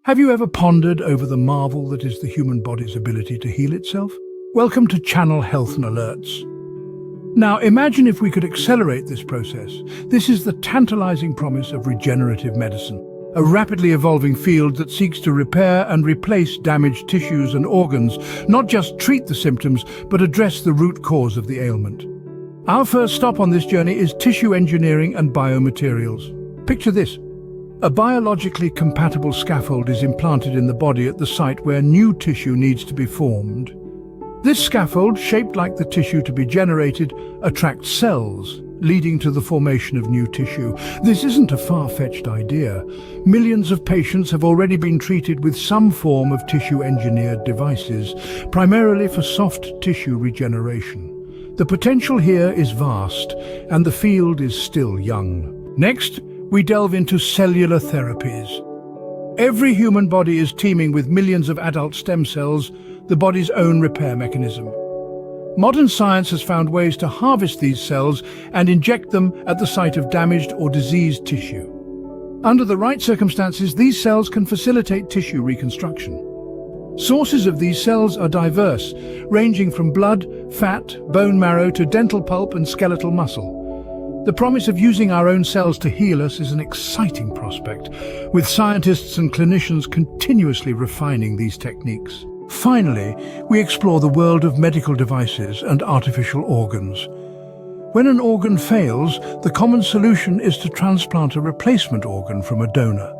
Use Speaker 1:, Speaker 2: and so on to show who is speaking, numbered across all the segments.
Speaker 1: Have you ever pondered over the marvel that is the human body's ability to heal itself? Welcome to Channel Health and Alerts. Now imagine if we could accelerate this process. This is the tantalizing promise of regenerative medicine, a rapidly evolving field that seeks to repair and replace damaged tissues and organs, not just treat the symptoms, but address the root cause of the ailment. Our first stop on this journey is tissue engineering and biomaterials. Picture this. A biologically compatible scaffold is implanted in the body at the site where new tissue needs to be formed. This scaffold, shaped like the tissue to be generated, attracts cells, leading to the formation of new tissue. This isn't a far-fetched idea. Millions of patients have already been treated with some form of tissue-engineered devices, primarily for soft tissue regeneration. The potential here is vast, and the field is still young. Next, we delve into cellular therapies. Every human body is teeming with millions of adult stem cells, the body's own repair mechanism. Modern science has found ways to harvest these cells and inject them at the site of damaged or diseased tissue. Under the right circumstances, these cells can facilitate tissue reconstruction. Sources of these cells are diverse, ranging from blood, fat, bone marrow to dental pulp and skeletal muscle. The promise of using our own cells to heal us is an exciting prospect, with scientists and clinicians continuously refining these techniques. Finally, we explore the world of medical devices and artificial organs. When an organ fails, the common solution is to transplant a replacement organ from a donor.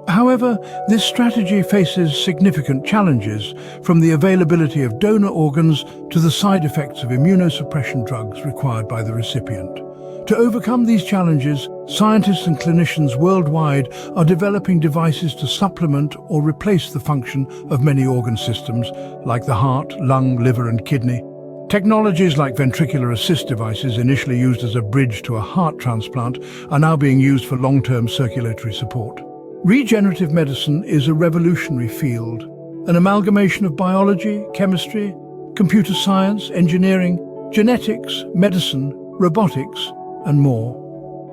Speaker 1: However, this strategy faces significant challenges, from the availability of donor organs to the side effects of immunosuppression drugs required by the recipient. To overcome these challenges, scientists and clinicians worldwide are developing devices to supplement or replace the function of many organ systems, like the heart, lung, liver, and kidney. Technologies like ventricular assist devices, initially used as a bridge to a heart transplant, are now being used for long-term circulatory support. Regenerative medicine is a revolutionary field, an amalgamation of biology, chemistry, computer science, engineering, genetics, medicine, robotics, and more.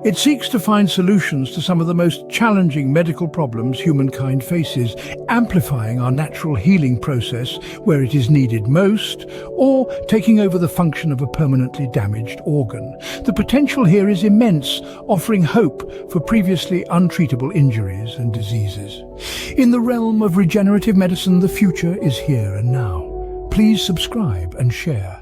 Speaker 1: It seeks to find solutions to some of the most challenging medical problems humankind faces, amplifying our natural healing process where it is needed most, or taking over the function of a permanently damaged organ. The potential here is immense, offering hope for previously untreatable injuries and diseases. In the realm of regenerative medicine, the future is here and now. Please subscribe and share.